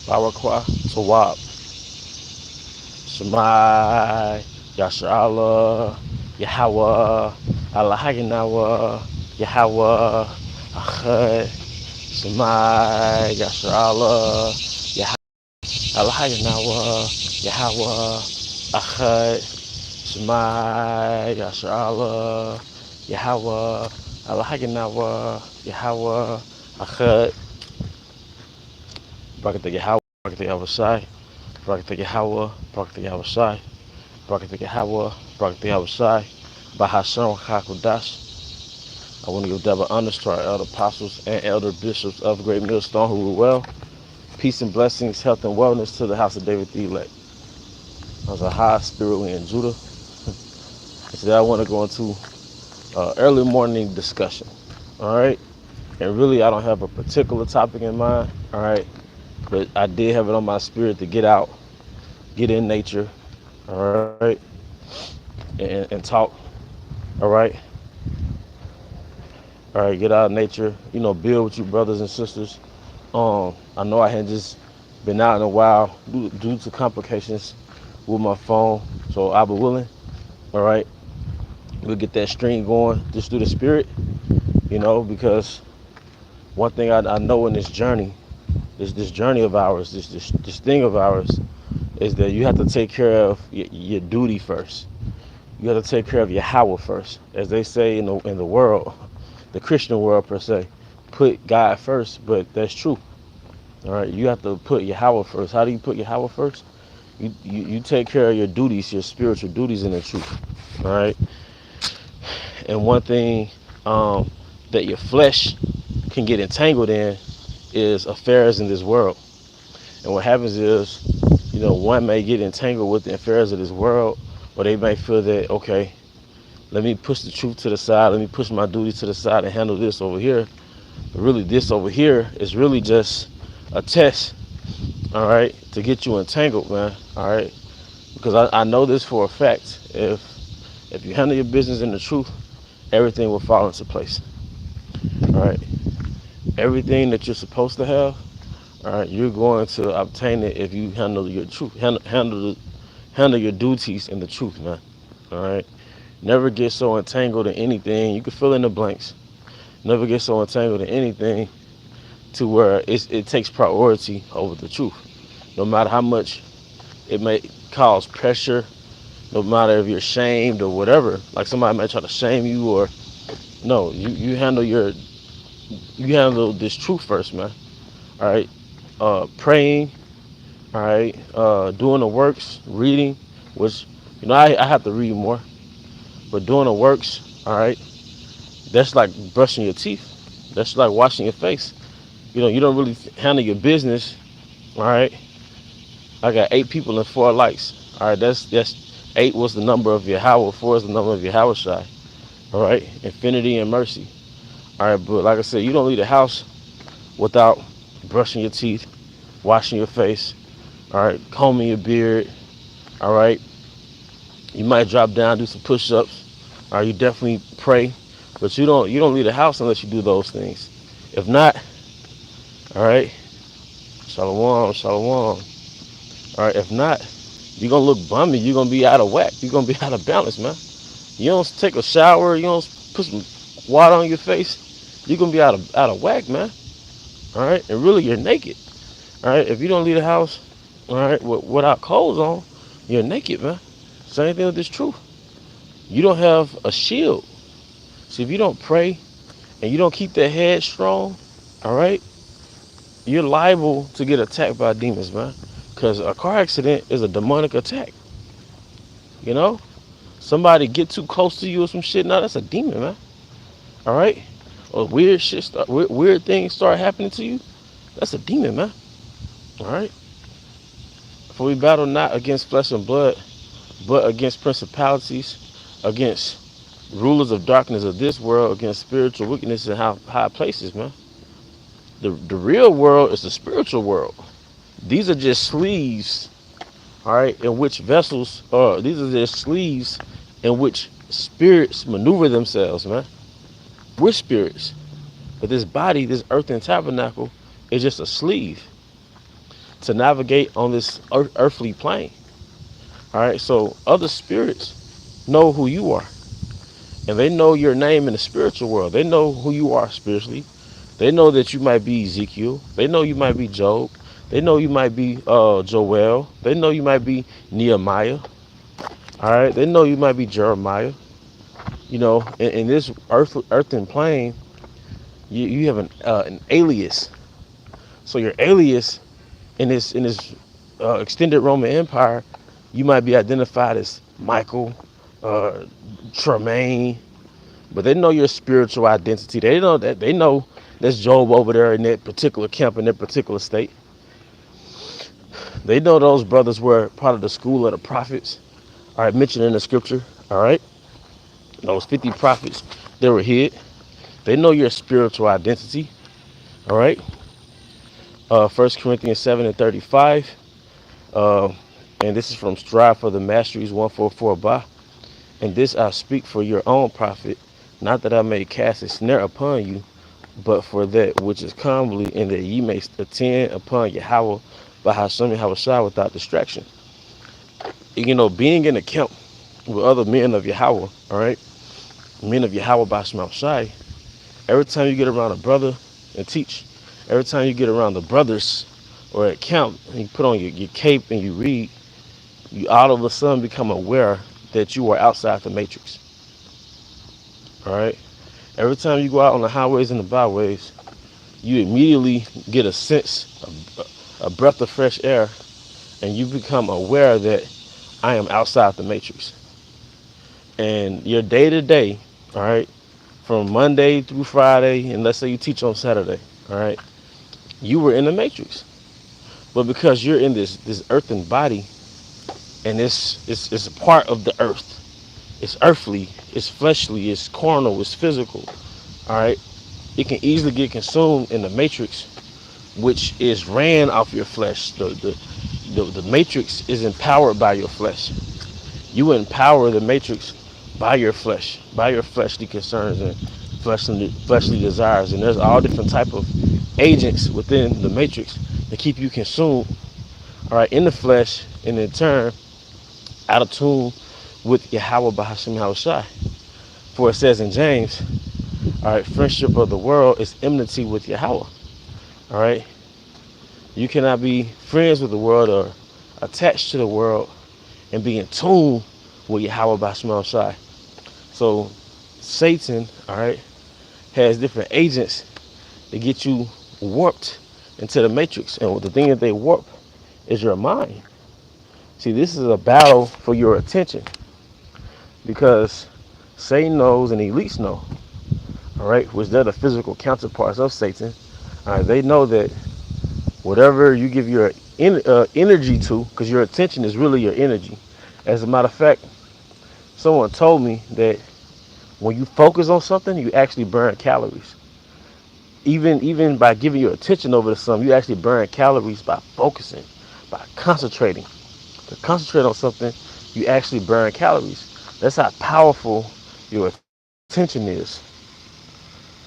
Barakwa, Tawab, Shemai, Yasharallah, Yahweh, Allahayinawa, Yahweh, Achad, Shemai, Yasharallah, Allahayinawa, Yahweh, Achad, Shemai, Yasharallah, Yahweh, Allahayinawa, Yahweh, Achad, Barakatah Yahweh, Barakatah Yahweh, Barakatah Yahweh, Barakatah Yahweh, Barakatah Yahweh, Barakatah Yahweh, Bahashem Hakodash. I want to give double honors to our elder apostles and elder bishops of Great Millstone who rule well. Peace and blessings, health and wellness to the house of David the elect. I was a high spirit in Judah. And today I want to go into early morning discussion. All right. And really, I don't have a particular topic in mind. All right. But I did have it on my spirit to get out, get in nature. All right. And talk. All right. All right. Get out of nature. Build with you brothers and sisters. I know I had just been out in a while due to complications with my phone. So I'll be willing. All right. We'll get that stream going just through the spirit, because one thing I know in this journey, this journey of ours, this thing of ours, is that you have to take care of your duty first. You have to take care of your Yahweh first. As they say in the world, the Christian world per se, put God first, but that's true. All right, you have to put your Yahweh first. How do you put your Yahweh first? You take care of your duties, your spiritual duties in the truth. All right. And one thing that your flesh can get entangled in is affairs in this world. And what happens is, one may get entangled with the affairs of this world, or they may feel that, okay, let me push the truth to the side, let me push my duty to the side and handle this over here. But really, this over here is really just a test, all right, to get you entangled, man, all right? Because I know this for a fact. If you handle your business in the truth, everything will fall into place, all right? Everything that you're supposed to have, all right, you're going to obtain it if you handle your truth, handle your duties in the truth, man, all right? Never get so entangled in anything. You can fill in the blanks. Never get so entangled in anything to where it takes priority over the truth. No matter how much it may cause pressure, no matter if you're shamed or whatever, like somebody might try to shame you, or no, you handle this truth first, man. All right, praying, all right, doing the works, reading, which I have to read more, but doing the works, all right, that's like brushing your teeth. That's like washing your face. You don't really handle your business, all right. I got 8 people and 4 likes. All right, that's 8 was the number of Yahweh, 4 is the number of Yahweh Shai. All right, infinity and mercy. All right, but like I said, you don't leave the house without brushing your teeth, washing your face, all right, combing your beard. All right, you might drop down, do some push-ups. All right, you definitely pray, but you don't leave the house unless you do those things. If not, all right, shalom, shalom. All right, if not, you're going to look bummy. You're going to be out of whack. You're going to be out of balance, man. You don't take a shower. You don't put some water on your face. You're going to be out of whack, man. All right, and really, you're naked. All right, if you don't leave the house, all right, without clothes on, you're naked, man. Same thing with this truth. You don't have a shield. See, if you don't pray and you don't keep that head strong, all right, you're liable to get attacked by demons, man. Because a car accident is a demonic attack. Somebody get too close to you or some shit. Now that's a demon, man. All right, or weird things start happening to you. That's a demon, man. All right. For we battle not against flesh and blood, but against principalities, against rulers of darkness of this world, against spiritual wickedness in high places, man. The real world is the spiritual world. These are just sleeves, all right, in which these are just sleeves in which spirits maneuver themselves, man. We're spirits, but this body, this earthen tabernacle, is just a sleeve. to navigate on this earthly plane. All right, so other spirits know who you are, and they know your name in the spiritual world. They know who you are spiritually. They know that you might be Ezekiel. They know you might be Job. They know you might be Joel. They know you might be Nehemiah. All right, they know you might be Jeremiah. You know, in this earthen plane, you have an alias. So your alias in this extended Roman Empire, you might be identified as Michael, uh, Tremaine, but they know your spiritual identity. They know that's Job over there in that particular camp in that particular state. They know those brothers were part of the school of the prophets. All right, mentioned in the scripture. All right, those 50 prophets, they were hid. They know your spiritual identity. All right. 1 Corinthians 7:35. Uh, and this is from Strive for the Masteries 144 And this I speak for your own profit, not that I may cast a snare upon you, but for that which is comely, and that ye may attend upon Yahweh by Hashem Yahweh without distraction. You know, being in a camp with other men of Yahweh, all right, men of Yahweh by Hashem Shai, every time you get around a brother and teach, every time you get around the brothers or at camp and you put on your cape and you read, you all of a sudden become aware that you are outside the matrix. All right. Every time you go out on the highways and the byways, you immediately get a sense, a breath of fresh air, and you become aware that I am outside the matrix. And your day to day, all right, from Monday through Friday, and let's say you teach on Saturday, all right, you were in the matrix. But because you're in this earthen body, and it's a part of the earth, it's earthly, it's fleshly, it's carnal, it's physical, all right, it can easily get consumed in the matrix, which is ran off your flesh. The matrix is empowered by your flesh. You empower the matrix by your flesh, by your fleshly concerns and fleshly desires. And there's all different type of agents within the matrix that keep you consumed, all right, in the flesh, and in turn out of tune with Yahweh Bahashim Yahushai. For it says in James, all right, friendship of the world is enmity with Yahweh. All right, you cannot be friends with the world or attached to the world and be in tune with Yahweh Bahashim Yahushai. So Satan, all right, has different agents that get you warped into the matrix, and the thing that they warp is your mind. See, this is a battle for your attention, because Satan knows and elites know, all right, which they're the physical counterparts of Satan. All right, they know that whatever you give your energy to, because your attention is really your energy. As a matter of fact, someone told me that when you focus on something, you actually burn calories. Even by giving your attention over to something, you actually burn calories by focusing, by concentrating. To concentrate on something, you actually burn calories. That's how powerful your attention is.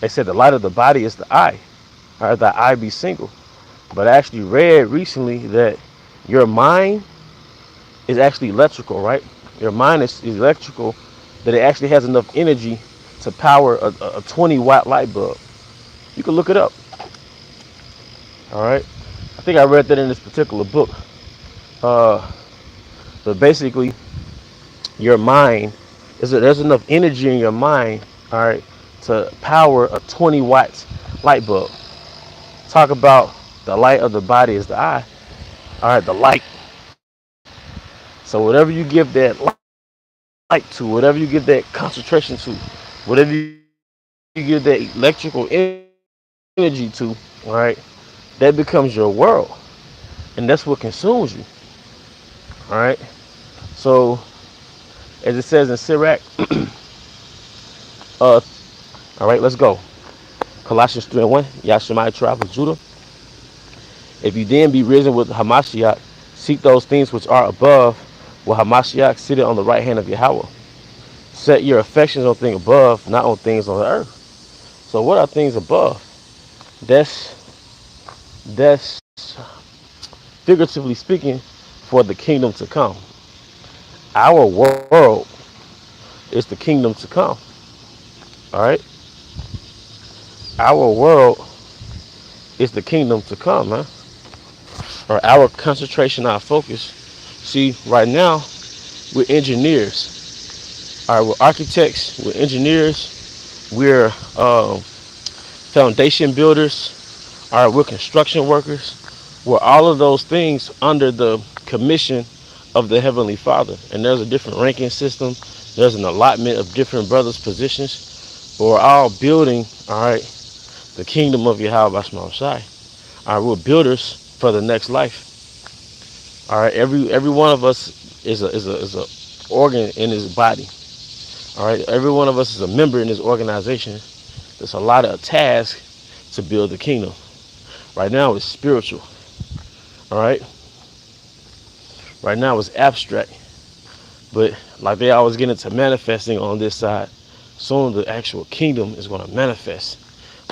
They said the light of the body is the eye. All right, the eye be single. But I actually read recently that your mind is actually electrical, right? Your mind is electrical, that it actually has enough energy to power a 20-watt light bulb. You can look it up. All right. I think I read that in this particular book. But basically, your mind there's enough energy in your mind, all right, to power a 20-watt light bulb. Talk about the light of the body is the eye. All right, the light. So whatever you give that light to, whatever you give that concentration to, whatever you give that electrical energy to, all right, that becomes your world, and that's what consumes you. All right. So as it says in Sirach, all right, let's go. Colossians 3:1, Yashemai tribe of Judah. If you then be risen with Hamashiach, seek those things which are above, where Hamashiach sitteth on the right hand of Yahweh. Set your affections on things above, not on things on the earth. So what are things above? That's figuratively speaking, for the kingdom to come. Our world is the kingdom to come. All right, our world is the kingdom to come, man. Or our concentration, our focus. See, right now we're engineers. All right, we're architects. We're engineers. We're foundation builders. All right, we're construction workers. We're all of those things under the commission of the Heavenly Father. And there's a different ranking system. There's an allotment of different brothers' positions. But we're all building, all right, the kingdom of Yahweh Shai. All right, we're builders for the next life. All right, every one of us is a organ in his body. All right, every one of us is a member in this organization. There's a lot of tasks to build the kingdom. Right now it's spiritual. All right. Right now it's abstract. But like they always get into manifesting on this side, soon the actual kingdom is going to manifest.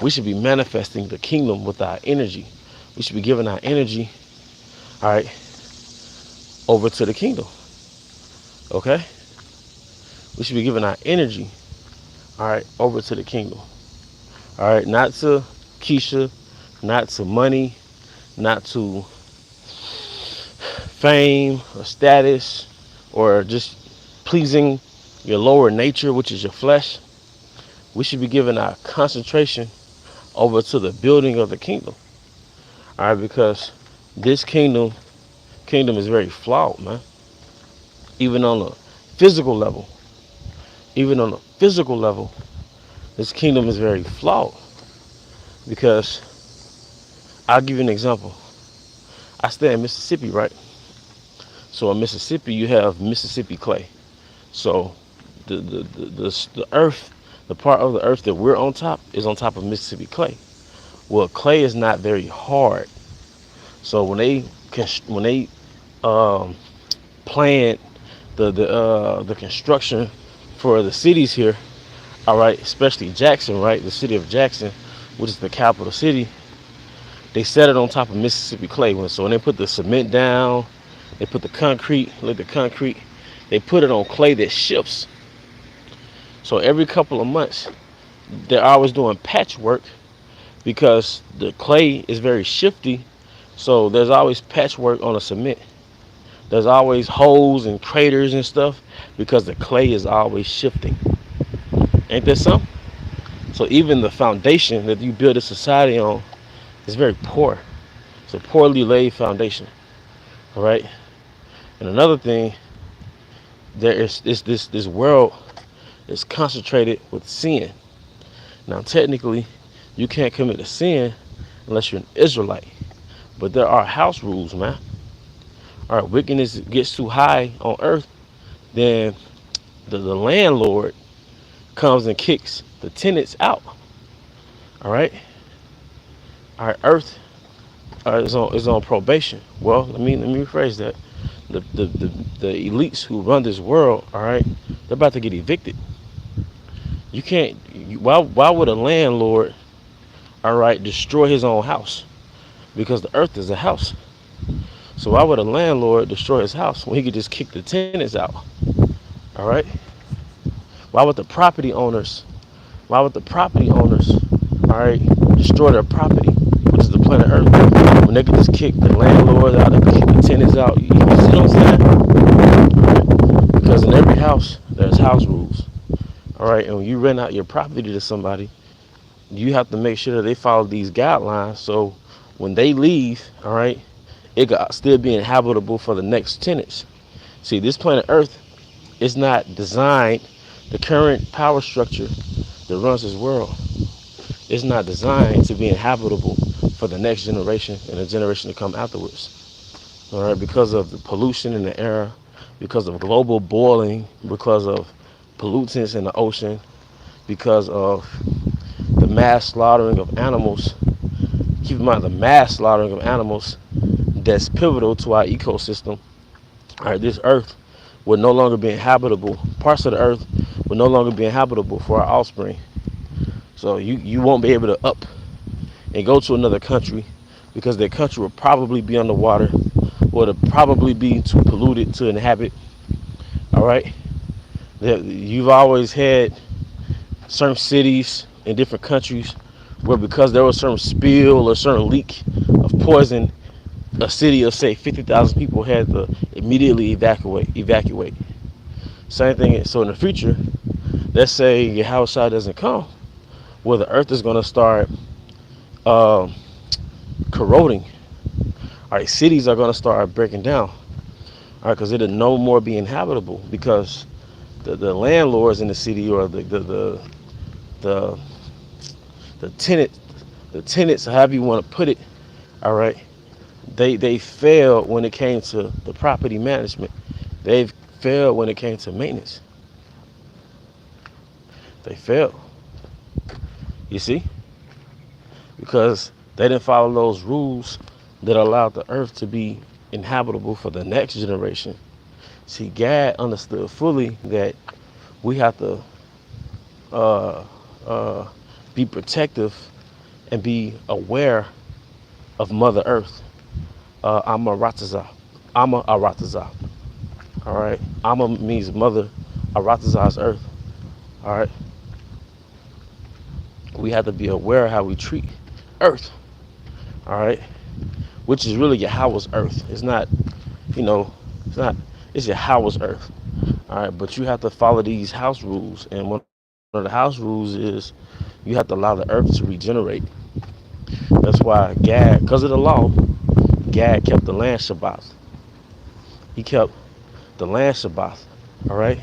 We should be manifesting the kingdom with our energy. We should be giving our energy, all right, over to the kingdom. Okay? We should be giving our energy, all right, over to the kingdom. All right, not to Keisha, not to money, not to fame or status or just pleasing your lower nature, which is your flesh. We should be giving our concentration over to the building of the kingdom. All right, because this kingdom is very flawed, man. Even on a physical level, this kingdom is very flawed. Because I'll give you an example. I stay in Mississippi, right? So in Mississippi, you have Mississippi clay. So the earth, the part of the earth that we're on top is on top of Mississippi clay. Well, clay is not very hard. So when they planned the construction for the cities here, all right, especially Jackson, right, the city of Jackson, which is the capital city, they set it on top of Mississippi clay. So when they put the cement down, they put the concrete, they put it on clay that shifts. So every couple of months, they're always doing patchwork because the clay is very shifty. So there's always patchwork on the cement. There's always holes and craters and stuff because the clay is always shifting. Ain't that something? So even the foundation that you build a society on is very poor. It's a poorly laid foundation. All right. And another thing, there is this world is concentrated with sin. Now technically, you can't commit a sin unless you're an Israelite. But there are house rules, man. All right, wickedness gets too high on earth, then the landlord comes and kicks the tenants out. All right. Earth is on probation. Well, let me rephrase that. The elites who run this world, all right, they're about to get evicted. You can't. Why would a landlord, all right, destroy his own house? Because the earth is a house. So why would a landlord destroy his house when he could just kick the tenants out? All right. Why would the property owners, all right, destroy their property, which is the planet Earth, when they could just kick the landlord out, they could kick the tenants out? You see what I'm saying? All right. Because in every house, there's house rules. All right. And when you rent out your property to somebody, you have to make sure that they follow these guidelines. So when they leave, all right, it could still be inhabitable for the next tenants. See, this planet Earth is not designed, the current power structure that runs this world is not designed to be inhabitable for the next generation and the generation to come afterwards. All right, because of the pollution in the air, because of global boiling, because of pollutants in the ocean, because of the mass slaughtering of animals. Keep in mind the mass slaughtering of animals that's pivotal to our ecosystem. All right, this earth will no longer be inhabitable. Parts of the earth will no longer be inhabitable for our offspring. So you won't be able to up and go to another country because their country will probably be underwater or to probably be too polluted to inhabit. All right, you've always had certain cities in different countries where, because there was certain spill or certain leak of poison, a city of say 50,000 people had to immediately evacuate. Same thing. So in the future, let's say your house side doesn't come, well, the earth is going to start um, corroding. All right, cities are going to start breaking down. All right, because it'll no more be inhabitable, because the landlords in the city, or the the tenant the tenants, however you want to put it, all right, they failed when it came to the property management. They've failed when it came to maintenance. They failed. You see, because they didn't follow those rules that allowed the earth to be inhabitable for the next generation. See, Gad understood fully that we have to uh, uh, be protective and be aware of Mother Earth. Amma Rataza. Amma Arataza. All right. Amma means mother. Arataza's earth. All right. We have to be aware of how we treat earth. All right. Which is really Yahweh's earth. It's not, you know, it's not, it's Yahweh's earth. All right. But you have to follow these house rules. And one of the house rules is you have to allow the earth to regenerate. That's why Gad, because of the law, Gad kept the land Shabbat. He kept the land Shabbat. All right.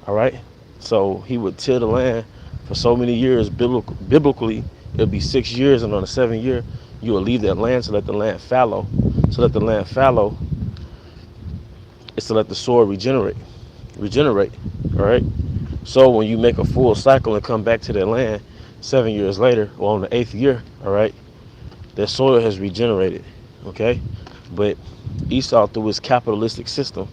All right. So he would till the land for so many years. Biblically, it'll be 6 years, and on the 7th year, you will leave that land to let the land fallow. To let the land fallow is to let the soil regenerate. All right. So when you make a full cycle and come back to that land 7 years later, or on the 8th year, all right, that soil has regenerated. Okay. But Esau, through his capitalistic system,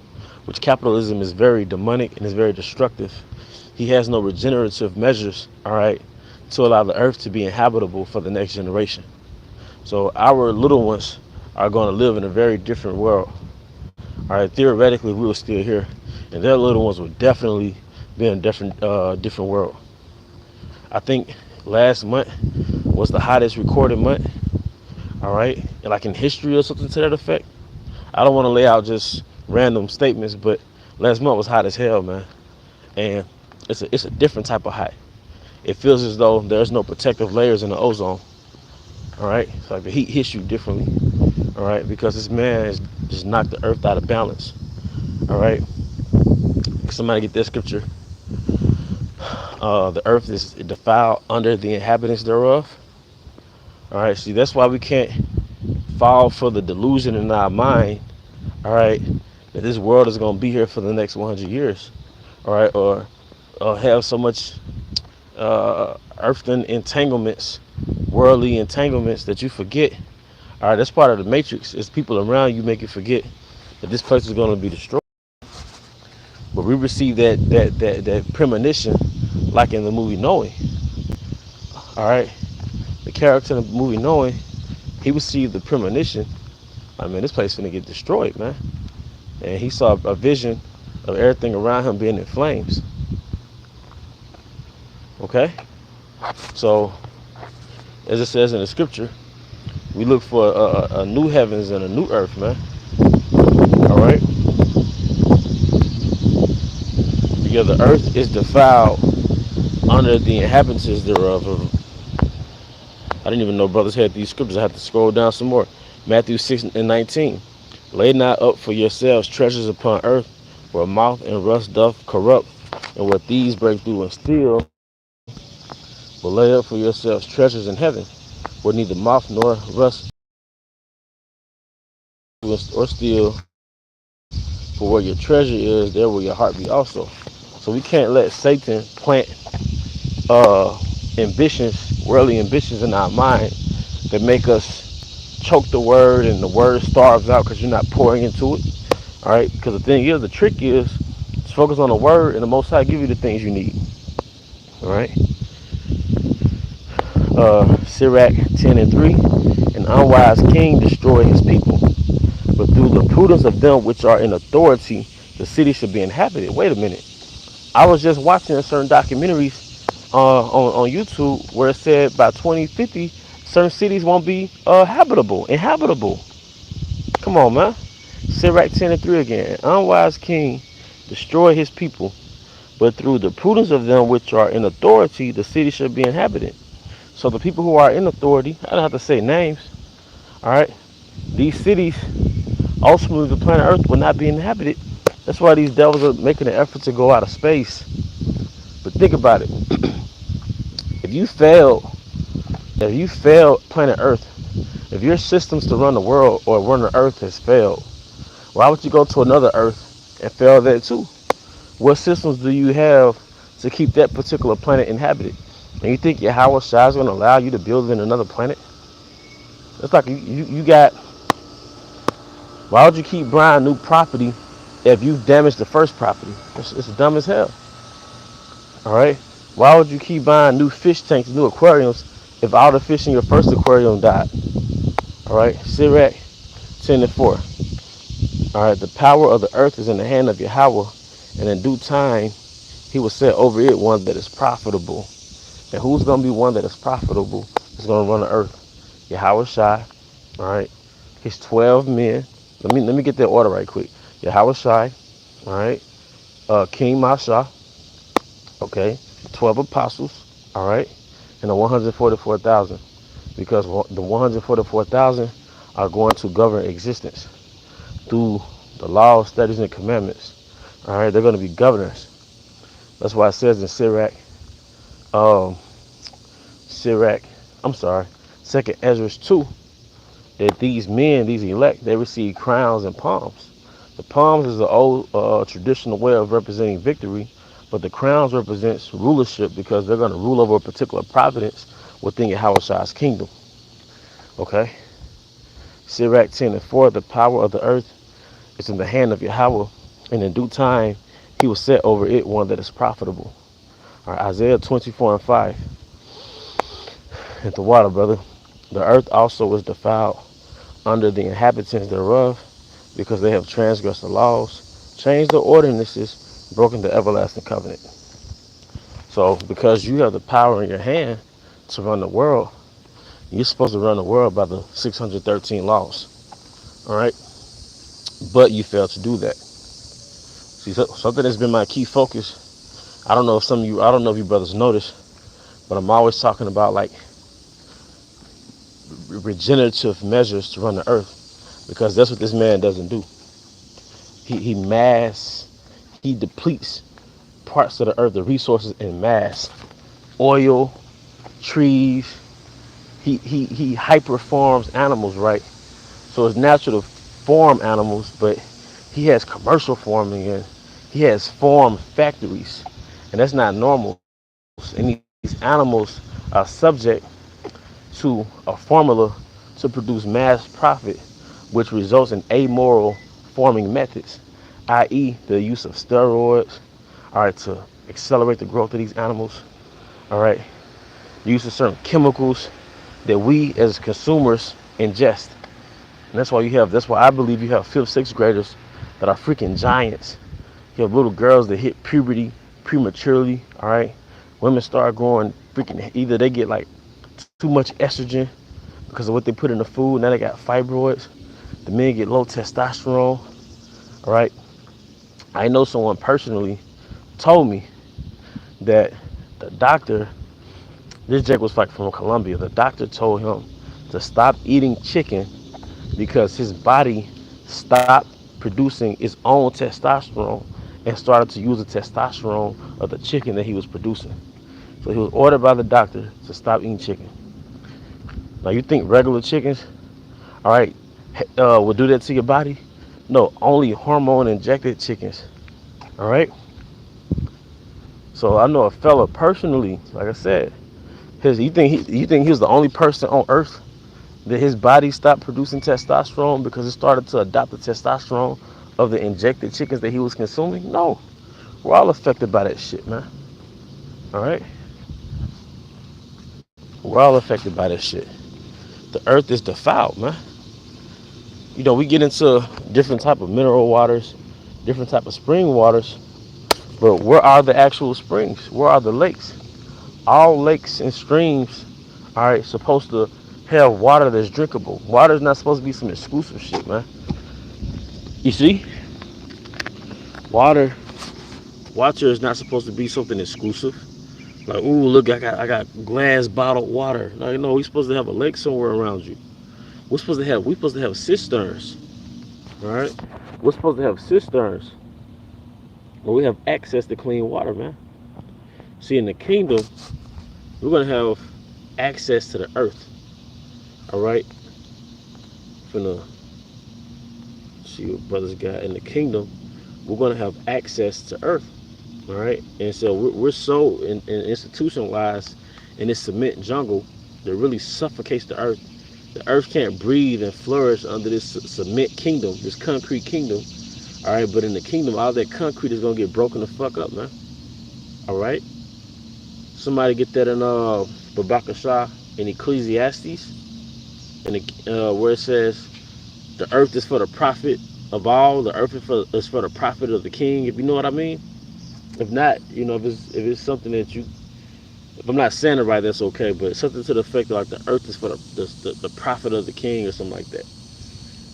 which capitalism is very demonic and is very destructive, he has no regenerative measures, all right, to allow the earth to be inhabitable for the next generation. So our little ones are going to live in a very different world. All right, theoretically, we were still here, and their little ones would definitely be in a different world. I think last month was the hottest recorded month, all right, and like in history or something to that effect. I don't want to lay out just random statements, but last month was hot as hell, man. And it's a different type of hot. It feels as though there's no protective layers in the ozone. All right, it's like the heat hits you differently. All right, because this man has just knocked the earth out of balance. All right, somebody get that scripture. The earth is defiled under the inhabitants thereof. All right, see, that's why we can't fall for the delusion in our mind, all right, that this world is going to be here for the next 100 years, all right, or have so much earthly entanglements, worldly entanglements, that you forget. All right, that's part of the matrix. It's people around you make you forget that this place is going to be destroyed. But we receive that premonition, like in the movie Knowing. All right, the character in the movie Knowing, he received the premonition. I mean, this place is gonna get destroyed, man. And he saw a vision of everything around him being in flames. Okay? So, as it says in the scripture, we look for a new heavens and a new earth, man. All right? Because the earth is defiled under the inhabitants thereof. I didn't even know brothers had these scriptures. I had to scroll down some more. Matthew 6:19. Lay not up for yourselves treasures upon earth, where moth and rust doth corrupt, and where thieves break through and steal. But lay up for yourselves treasures in heaven, where neither moth nor rust or steal. For where your treasure is, there will your heart be also. So we can't let Satan plant ambitions, worldly ambitions in our mind that make us choke the word, and the word starves out because you're not pouring into it. All right, because the thing is, the trick is to focus on the word, and the Most High give you the things you need. All right. Sirach 10:3. An unwise king destroy his people, but through the prudence of them which are in authority, the city should be inhabited. Wait a minute. I was just watching certain documentaries on YouTube where it said by 2050, certain cities won't be inhabitable. Come on, man. Sirach 10:3 again. Unwise king destroy his people, but through the prudence of them which are in authority, the city should be inhabited. So the people who are in authority, I don't have to say names, all right? These cities, ultimately the planet Earth will not be inhabited. That's why these devils are making an effort to go out of space. But think about it. If you fail, if you fail planet Earth, if your systems to run the world or run the Earth has failed, why would you go to another Earth and fail there too? What systems do you have to keep that particular planet inhabited? And you think Yahweh Shai is going to allow you to build in another planet? It's like you got, why would you keep buying new property if you've damaged the first property? It's dumb as hell. All right? Why would you keep buying new fish tanks, new aquariums, if all the fish in your first aquarium died? All right? Sirach 10:4. All right? The power of the earth is in the hand of Yahweh, and in due time he will set over it one that is profitable. And who's going to be one that is profitable is going to run the earth? Yahweh Shai. All right? His 12 men. Let me get that order right quick. Yahweh Shai. All right? King Masha. Okay? 12 apostles. All right? And the 144,000. Because the 144,000 are going to govern existence through the laws, statutes, and commandments. All right? They're going to be governors. That's why it says in um, Second Ezra 2, that these men, these elect, they receive crowns and palms. The palms is the old traditional way of representing victory, but the crowns represents rulership because they're going to rule over a particular providence within Yahweh Shai's kingdom. Okay? Sirach 10:4, the power of the earth is in the hand of Yahweh, and in due time he will set over it one that is profitable. All right, Isaiah 24:5. At the water, brother. The earth also was defiled under the inhabitants thereof, because they have transgressed the laws, changed the ordinances, broken the everlasting covenant. So, because you have the power in your hand to run the world, you're supposed to run the world by the 613 laws. All right? But you failed to do that. See, something that's been my key focus. I don't know if you brothers notice, but I'm always talking about like regenerative measures to run the earth, because that's what this man doesn't do. He depletes parts of the earth, the resources in mass, oil, trees. He hyperforms animals, right? So it's natural to farm animals, but he has commercial farming and he has farm factories, and that's not normal. And these animals are subject to a formula to produce mass profit, which results in amoral farming methods, i.e., the use of steroids, all right, to accelerate the growth of these animals, all right, the use of certain chemicals that we as consumers ingest. And that's why I believe you have fifth, sixth graders that are freaking giants. You have little girls that hit puberty prematurely, all right? Women start growing freaking, either they get like too much estrogen because of what they put in the food, now they got fibroids. The men get low testosterone, all right? I know someone personally told me that the doctor, this Jack was like from Colombia, the doctor told him to stop eating chicken because his body stopped producing its own testosterone and started to use the testosterone of the chicken that he was producing. So he was ordered by the doctor to stop eating chicken. Now you think regular chickens, all right, will do that to your body? No, only hormone injected chickens, all right? So I know a fella personally, like I said, you think he was the only person on earth that his body stopped producing testosterone because it started to adopt the testosterone of the injected chickens that he was consuming? No. We're all affected by that shit, man. All right? We're all affected by that shit. The earth is defiled, man. We get into different type of mineral waters, different type of spring waters, but where are the actual springs? Where are the lakes? All lakes and streams, all right, supposed to have water that's drinkable. Water is not supposed to be some exclusive shit, man. You see, water, water is not supposed to be something exclusive. Like, ooh, look, I got glass bottled water. No, we're supposed to have a lake somewhere around you. We're supposed to have cisterns, all right? We're supposed to have cisterns where we have access to clean water, man. See, in the kingdom, we're gonna have access to the earth, all right? Finna see what brothers got in the kingdom. We're gonna have access to earth, all right? And so we're so institutionalized in this cement jungle that really suffocates the earth. The earth can't breathe and flourish under this cement kingdom, this concrete kingdom. All right, but in the kingdom, all that concrete is gonna get broken the fuck up, man. All right. Somebody get that in Babakashah in Ecclesiastes, in where it says the earth is for the profit of all. The earth is for the profit of the king. If you know what I mean. If not, if it's something that you, if I'm not saying it right, that's okay. But something to the effect of like the earth is for the profit of the king or something like that.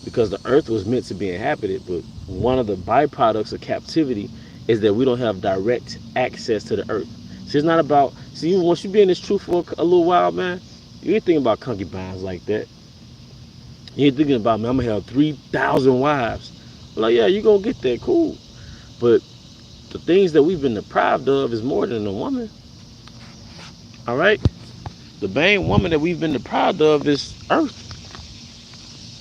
Because the earth was meant to be inhabited, but one of the byproducts of captivity is that we don't have direct access to the earth. See, it's not about, see, once you be in this truth for a little while, man, you ain't thinking about concubines like that. You ain't thinking about, man, I'm gonna have 3,000 wives. Like, yeah, you gonna get that, cool. But the things that we've been deprived of is more than a woman. All right? The main woman that we've been deprived of is earth.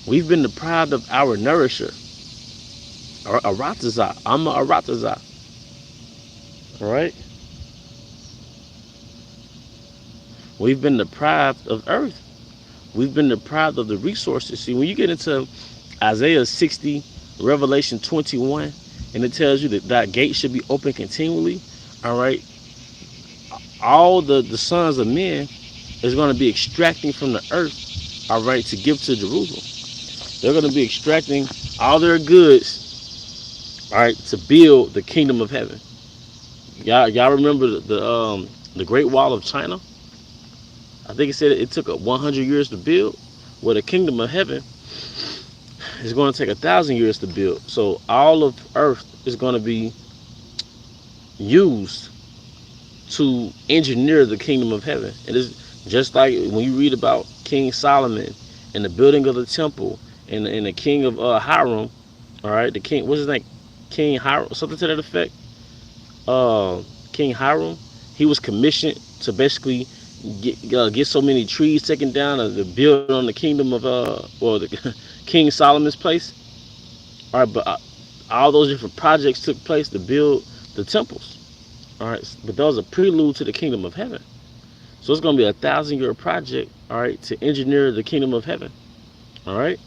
We've been deprived of our nourisher. Arataza. I'm a Arataza. All right? We've been deprived of earth. We've been deprived of the resources. See, when you get into Isaiah 60, Revelation 21, and it tells you that that gate should be open continually, all right? All the sons of men is going to be extracting from the earth, all right, to give to Jerusalem. They're going to be extracting all their goods, all right, to build the kingdom of heaven. Y'all remember the Great Wall of China? I think it said it took 100 years to build. Well, the kingdom of heaven is going to take 1,000 years to build. So all of earth is going to be used to engineer the kingdom of heaven. It is just like when you read about King Solomon and the building of the temple and the king of Hiram. All right, the king, what's his name? King Hiram, something to that effect. King Hiram, he was commissioned to basically get so many trees taken down to build on the kingdom of the King Solomon's place. All right, but all those different projects took place to build the temples. All right, but that was a prelude to the kingdom of heaven. So it's going to be 1,000-year project, all right, to engineer the kingdom of heaven. All right.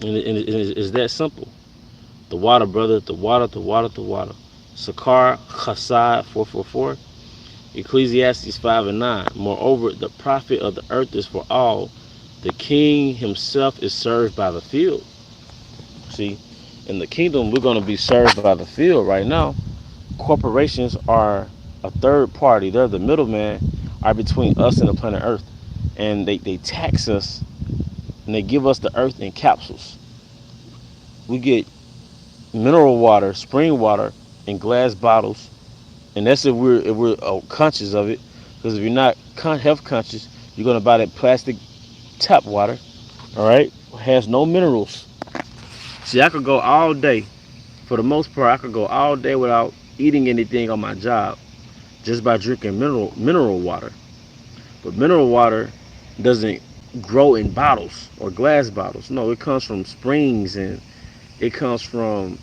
And it's that simple. The water, brother, the water, the water, the water. Sakar Chasad 444. Ecclesiastes 5 and 9. Moreover, the profit of the earth is for all. The king himself is served by the field. See, in the kingdom, we're going to be served by the field right now. Corporations are a third party. They're the middleman are between us and the planet Earth. And they tax us and they give us the earth in capsules. We get mineral water, spring water in glass bottles. And that's if we're conscious of it. Because if you're not health conscious, you're going to buy that plastic tap water. All right? It has no minerals. See, I could go all day. For the most part, I could go all day without eating anything on my job just by drinking mineral water. But mineral water doesn't grow in bottles or glass bottles. No, it comes from springs and it comes from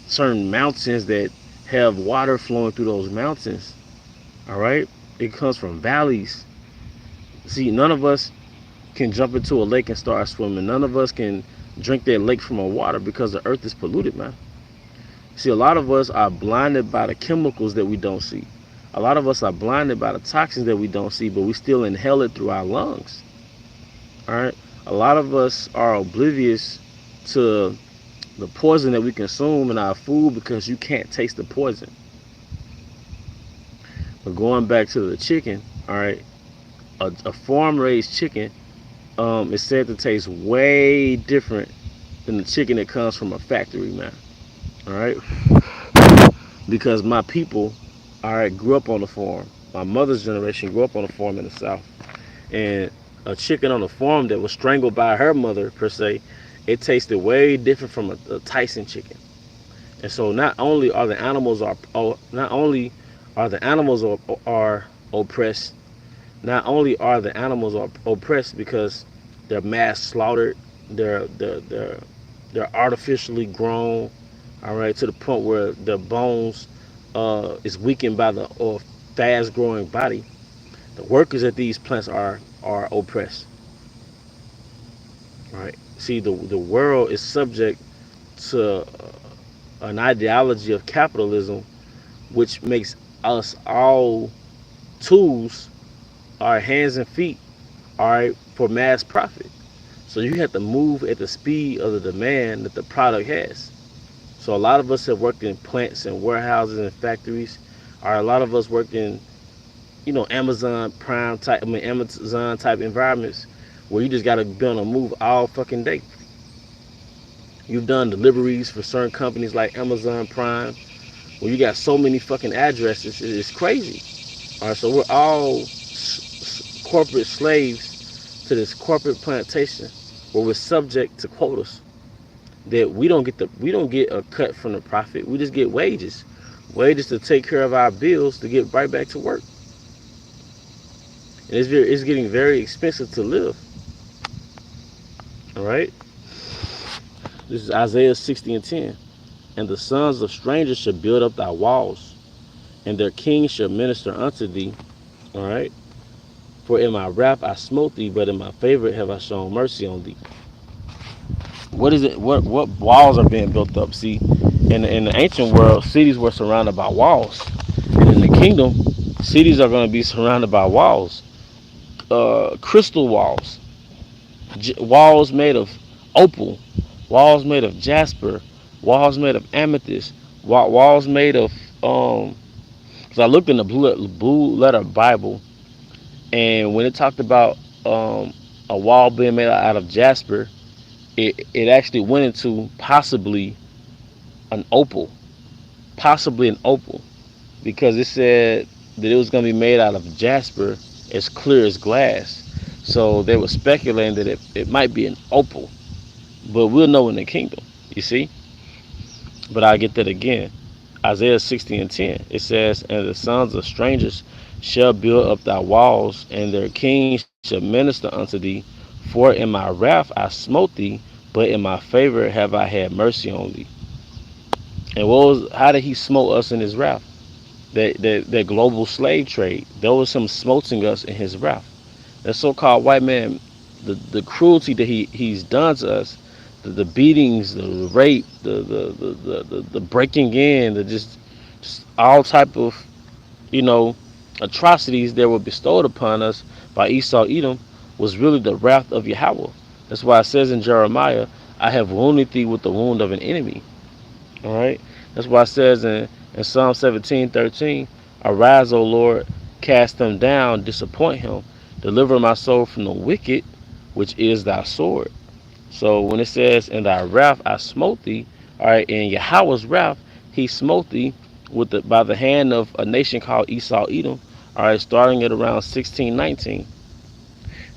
certain mountains that have water flowing through those mountains. All right? It comes from valleys. See, none of us can jump into a lake and start swimming. None of us can drink that lake from a water because the earth is polluted, man. See, a lot of us are blinded by the chemicals that we don't see. A lot of us are blinded by the toxins that we don't see, but we still inhale it through our lungs. All right. A lot of us are oblivious to the poison that we consume in our food because you can't taste the poison. But going back to the chicken, all right, a farm-raised chicken is said to taste way different than the chicken that comes from a factory, man. All right, because my people, all right, grew up on the farm. My mother's generation grew up on a farm in the South, and a chicken on a farm that was strangled by her mother per se, it tasted way different from a Tyson chicken. And so not only are the animals are oppressed, not only are the animals oppressed because they're mass slaughtered, they're artificially grown, all right, to the point where their bones is weakened by the fast growing body. The workers at these plants are oppressed, right? See, the world is subject to an ideology of capitalism, which makes us all tools, our hands and feet, all right, for mass profit. So you have to move at the speed of the demand that the product has. So a lot of us have worked in plants and warehouses and factories. Or a lot of us work in, Amazon type environments where you just gotta be on the move all fucking day. You've done deliveries for certain companies like Amazon Prime, where you got so many fucking addresses, it's crazy. All right, so we're all corporate slaves to this corporate plantation where we're subject to quotas that we don't get a cut from the profit. We just get wages to take care of our bills to get right back to work. And it's getting very expensive to live. All right. This is Isaiah 60:10. And the sons of strangers shall build up thy walls, and their kings shall minister unto thee. All right. For in my wrath I smote thee, but in my favor have I shown mercy on thee. What is it? What walls are being built up? See, in the ancient world, cities were surrounded by walls, and in the kingdom, cities are going to be surrounded by walls, crystal walls, walls made of opal, walls made of jasper, walls made of amethyst, walls made of. Because I looked in the blue letter Bible, and when it talked about a wall being made out of jasper, it actually went into an opal, possibly an opal, because it said that it was going to be made out of jasper as clear as glass. So they were speculating that it might be an opal, but we'll know in the kingdom, you see. But I get that again. Isaiah 60:10, it says, and the sons of strangers shall build up thy walls, and their kings shall minister unto thee. For in my wrath I smote thee, but in my favor have I had mercy on thee. And how did he smote us in his wrath? That global slave trade. There was him smoting us in his wrath. That so-called white man, the cruelty that he's done to us, the beatings, the rape, the breaking in, just all type of, atrocities that were bestowed upon us by Esau Edom was really the wrath of Yahweh. That's why it says in Jeremiah, I have wounded thee with the wound of an enemy. All right. That's why it says in Psalm 17:13, arise, O Lord, cast them down, disappoint him, deliver my soul from the wicked, which is thy sword. So when it says, in thy wrath I smote thee, all right, in Yahweh's wrath, he smote thee by the hand of a nation called Esau Edom, all right, starting at around 1619.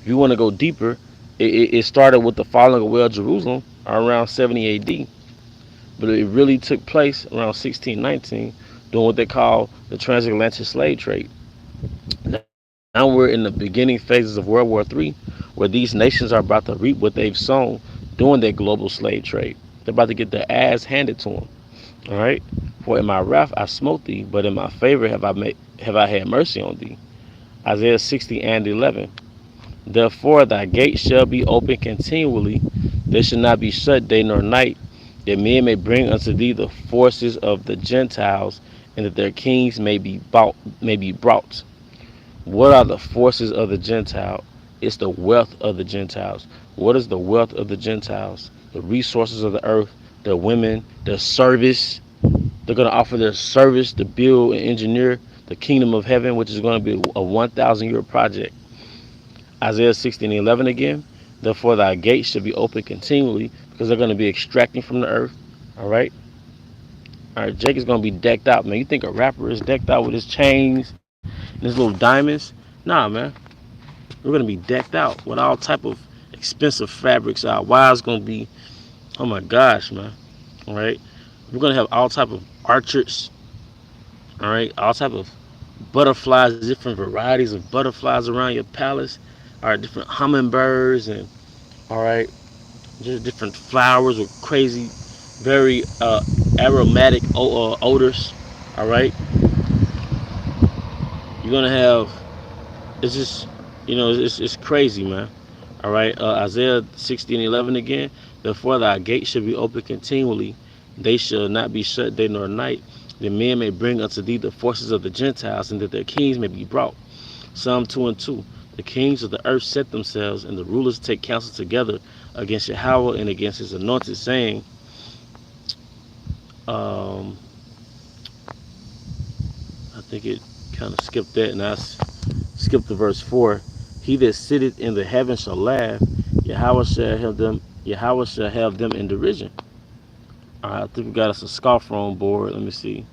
If you want to go deeper, it started with the falling of Jerusalem around 70 AD. But it really took place around 1619, doing what they call the transatlantic slave trade. Now we're in the beginning phases of World War III, where these nations are about to reap what they've sown during their global slave trade. They're about to get their ass handed to them. All right. For in my wrath I smote thee, but in my favor have I had mercy on thee. Isaiah 60:11. Therefore thy gates shall be open continually; they shall not be shut day nor night, that men may bring unto thee the forces of the Gentiles, and that their kings may be brought. What are the forces of the Gentile? It's the wealth of the Gentiles. What is the wealth of the Gentiles? The resources of the earth, the women, the service. They're going to offer their service to build and engineer the kingdom of heaven, which is going to be a 1,000-year project. Isaiah 16:11 again. Therefore thy gates should be open continually, because they're going to be extracting from the earth. All right. All right. Jake is going to be decked out, man. You think a rapper is decked out with his chains and his little diamonds? Nah, man. We're going to be decked out with all type of expensive fabrics. Our wives going to be, oh my gosh, man. All right. We're going to have all type of orchards. All right. All type of butterflies, different varieties of butterflies around your palace. All right. Different hummingbirds and, all right, just different flowers with crazy, very aromatic odors. All right. You're going to have, it's just, it's crazy, man. All right, Isaiah 16:11 again. Therefore, thy gates shall be open continually; they shall not be shut day nor night. That men may bring unto thee the forces of the Gentiles, and that their kings may be brought. Psalm 2:2. The kings of the earth set themselves, and the rulers take counsel together against Yahweh and against his anointed, saying, um, I think it kind of skipped that, and I skipped to verse 4. He that sitteth in the heavens shall laugh; Yahweh shall have them. Yahweh shall have them in derision. All right, I think we got us a scoffer on board. Let me see.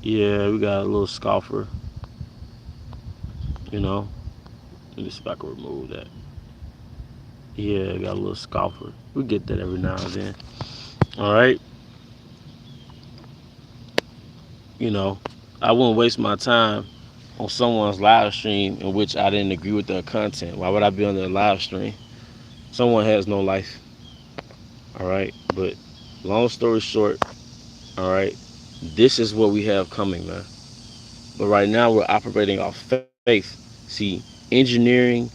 Yeah, we got a little scoffer. Let me see if I can remove that. Yeah, got a little scoffer. We get that every now and then. All right. I wouldn't waste my time on someone's live stream in which I didn't agree with their content. Why would I be on their live stream? Someone has no life. All right. But long story short, all right, this is what we have coming, man. But right now we're operating off faith. See, engineering,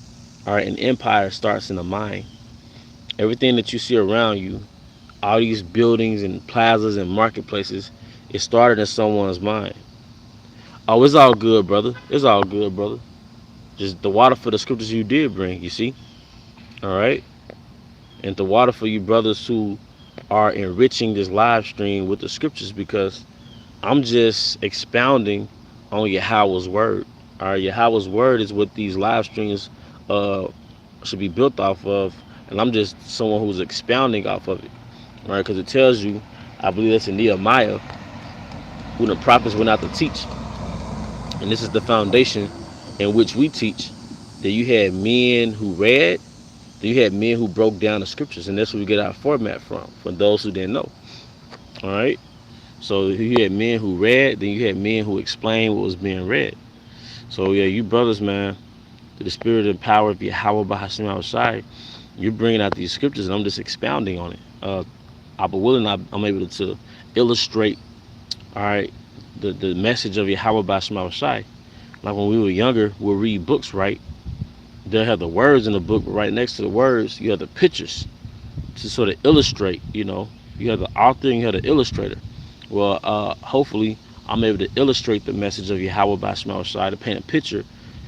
all right, an empire starts in the mind. Everything that you see around you, all these buildings and plazas and marketplaces, it started in someone's mind. Oh, it's all good, brother. It's all good, brother. Just the water for the scriptures you did bring, you see? All right? And the water for you brothers who are enriching this live stream with the scriptures, because I'm just expounding on Yahweh's word. All right, Yahweh's word is what these live streams uh, should be built off of, and I'm just someone who's expounding off of it. All right, because it tells you, I believe that's in Nehemiah, who the prophets went out to teach, and this is the foundation in which we teach. That you had men who read, then you had men who broke down the scriptures, and that's where we get our format from. For those who didn't know, all right. So you had men who read, then you had men who explained what was being read. So yeah, you brothers, man, to the spirit and power of Yahweh Bahashim outside, you're bringing out these scriptures, and I'm just expounding on it. I be willing, I'm able to illustrate, all right, the message of Yahweh Bahashim outside. Like when we were younger, we'll read books, right? They'll have the words in the book, but right next to the words, you have the pictures to sort of illustrate. You have the author and you have the illustrator. Well, hopefully, I'm able to illustrate the message of Yahweh by Shema Shai, to paint a picture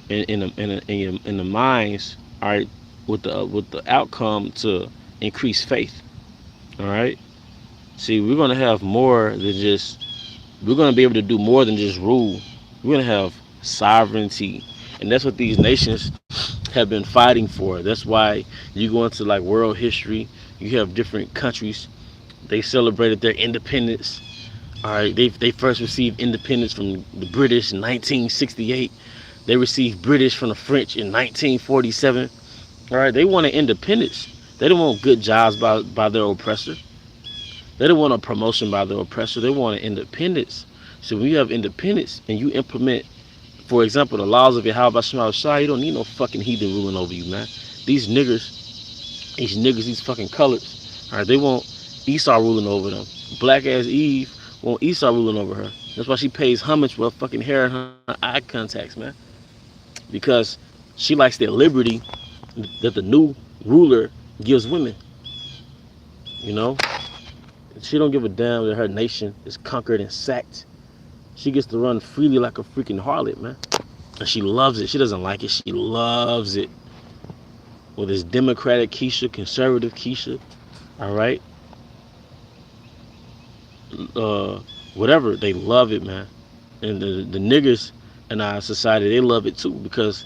in the minds, all right, with the outcome to increase faith. All right. See, we're gonna have more than just. We're gonna be able to do more than just rule. We're gonna have sovereignty, and that's what these nations have been fighting for. That's why you go into like world history. You have different countries. They celebrated their independence. All right, they first received independence from the British in 1968. They received British from the French in 1947. All right, they wanted independence. They didn't want good jobs by their oppressor. They didn't want a promotion by their oppressor. They wanted independence. So when you have independence and you implement, for example, the laws of Yahweh Shema Shai, you don't need no fucking heathen ruling over you, man. These niggers, these fucking colors, all right, they want Esau ruling over them. Black ass Eve want Esau ruling over her. That's why she pays homage with her fucking hair and her eye contacts, man. Because she likes the liberty that the new ruler gives women. You know, She don't give a damn that her nation is conquered and sacked. She gets to run freely like a freaking harlot, man. And she loves it. She doesn't like it. She loves it. Whether it's Democratic Keisha, conservative Keisha, all right, uh, whatever, they love it, man. And the niggers in our society, they love it too, because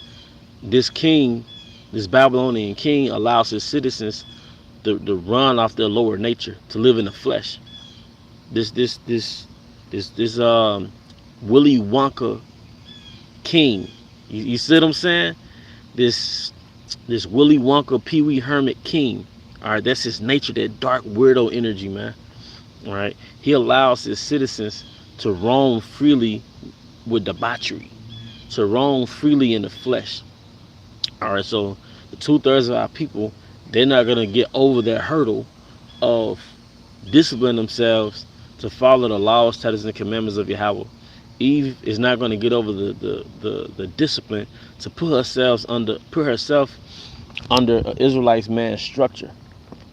this king, this Babylonian king, allows his citizens to run off their lower nature, to live in the flesh. This Willy Wonka king. You see what I'm saying? This this Willy Wonka Pee Wee Hermit king. All right, that's his nature, that dark weirdo energy, man. All right, he allows his citizens to roam freely with debauchery, to roam freely in the flesh. All right, so the 2/3 of our people, they're not gonna get over that hurdle of discipline themselves to follow the laws, statutes, and commandments of Yahweh. Eve is not going to get over the discipline to put herself under an Israelite man's structure.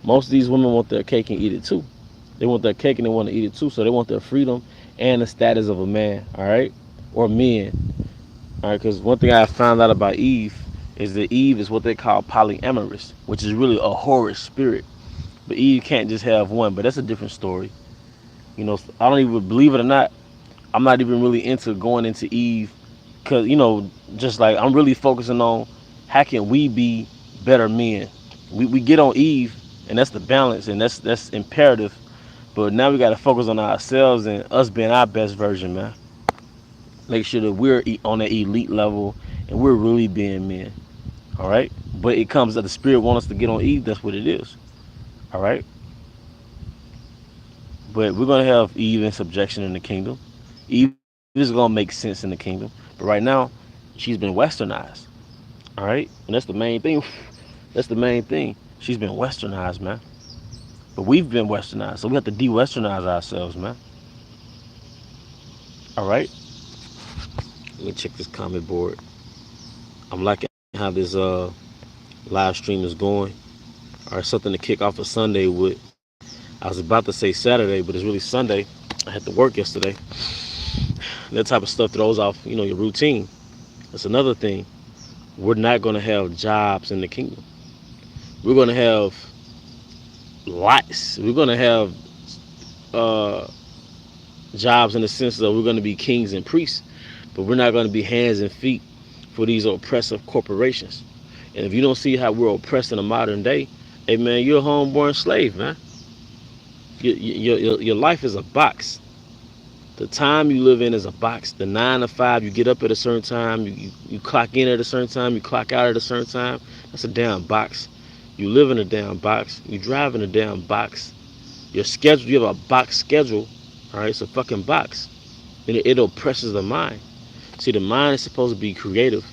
Most of these women want their cake and eat it too. They want their cake and they want to eat it too. So they want their freedom and the status of a man, all right, or men, all right. Because one thing I found out about Eve is that Eve is what they call polyamorous, which is really a whorish spirit. But Eve can't just have one. But that's a different story. You know, I don't even believe it or not. I'm not even really into going into Eve, because just like I'm really focusing on how can we be better men. We get on Eve, and that's the balance, and that's imperative. But now we got to focus on ourselves and us being our best version, man. Make sure that we're on that elite level and we're really being men. All right. But it comes that the spirit wants us to get on Eve. That's what it is. All right. But we're gonna have Eve in subjection in the kingdom. Eve is gonna make sense in the kingdom. But right now, she's been westernized. All right, and that's the main thing. That's the main thing. She's been westernized, man. But we've been westernized, so we have to de-westernize ourselves, man. All right. Let me check this comment board. I'm liking how this live stream is going. All right, something to kick off a Sunday with. I was about to say Saturday, but it's really Sunday. I had to work yesterday. That type of stuff throws off, your routine. That's another thing. We're not going to have jobs in the kingdom. We're going to have lots. We're going to have jobs in the sense that we're going to be kings and priests, but we're not going to be hands and feet for these oppressive corporations. And if you don't see how we're oppressed in the modern day, hey man, you're a homeborn slave, man. Your life is a box. The time you live in is a box. The 9 to 5, you get up at a certain time, you clock in at a certain time, you clock out at a certain time. That's a damn box. You live in a damn box. You drive in a damn box. Your schedule, you have a box schedule. All right, it's a fucking box. And it oppresses the mind. See, the mind is supposed to be creative.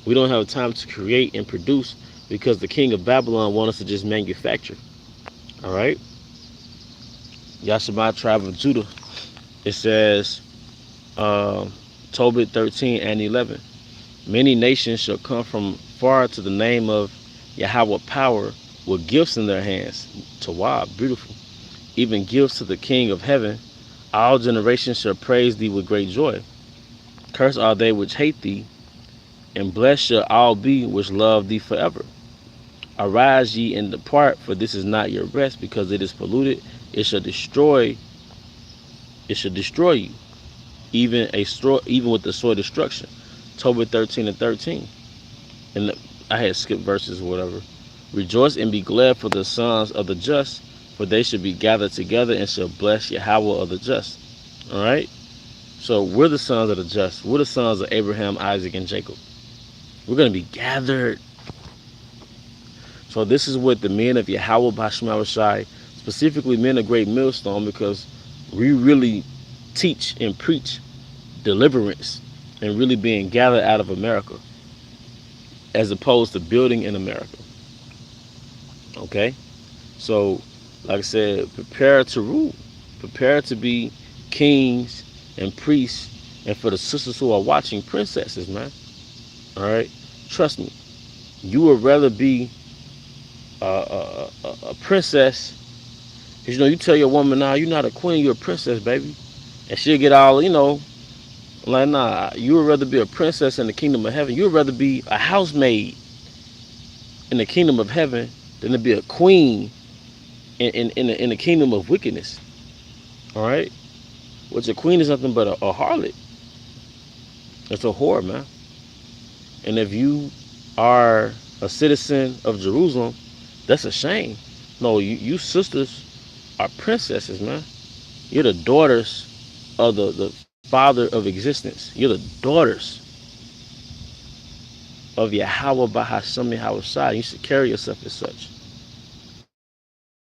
We don't have time to create and produce because the king of Babylon wants us to just manufacture. All right. Yashabah, tribe of Judah. It says, Tobit 13 and 11. Many nations shall come from far to the name of Yahweh power with gifts in their hands. Tawab, beautiful. Even gifts to the King of heaven. All generations shall praise thee with great joy. Cursed are they which hate thee, and blessed shall all be which love thee forever. Arise ye and depart, for this is not your rest, because it is polluted. It shall destroy you, even with the sword destruction. Tobit 13 and 13. And I had skipped verses or whatever. Rejoice and be glad for the sons of the just, for they shall be gathered together and shall bless Yahweh of the just. All right. So we're the sons of the just. We're the sons of Abraham, Isaac, and Jacob. We're going to be gathered. So this is what the men of Yahweh Bashma Rashai, specifically men of Great Millstone, because we really teach and preach deliverance and really being gathered out of America as opposed to building in America. Okay? So, like I said, prepare to rule. Prepare to be kings and priests, and for the sisters who are watching, princesses, man. All right? Trust me. You would rather be a princess 'Cause, you tell your woman, nah, you're not a queen, you're a princess, baby. And she'll get all, like, nah, you would rather be a princess in the kingdom of heaven. You would rather be a housemaid in the kingdom of heaven than to be a queen in the kingdom of wickedness. All right? Which a queen is nothing but a harlot. It's a whore, man. And if you are a citizen of Jerusalem, that's a shame. No, you sisters are princesses, man. You're the daughters of the Father of existence. You're the daughters of Yahweh Bahashem Yahweh Shai. You should carry yourself as such.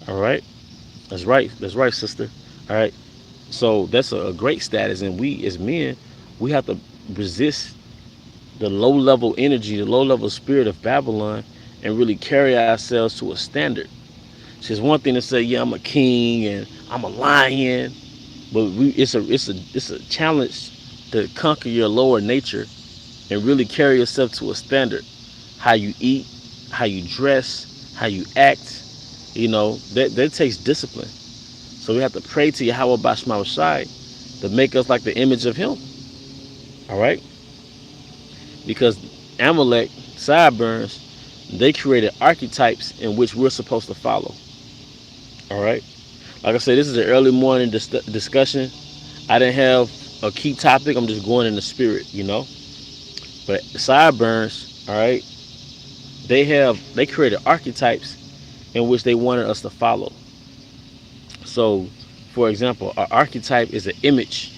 All right? That's right. That's right, sister. All right? So that's a great status. And we, as men, we have to resist the low level energy, the low level spirit of Babylon, and really carry ourselves to a standard. So it's one thing to say, yeah, I'm a king and I'm a lion, but it's a challenge to conquer your lower nature and really carry yourself to a standard. How you eat, how you dress, how you act, that takes discipline. So we have to pray to Yahweh Bashma Shai to make us like the image of Him. All right, because Amalek, sideburns, they created archetypes in which we're supposed to follow. All right. Like I said, this is an early morning discussion. I didn't have a key topic. I'm just going in the spirit. But sideburns, all right, they created archetypes in which they wanted us to follow. So, for example, an archetype is an image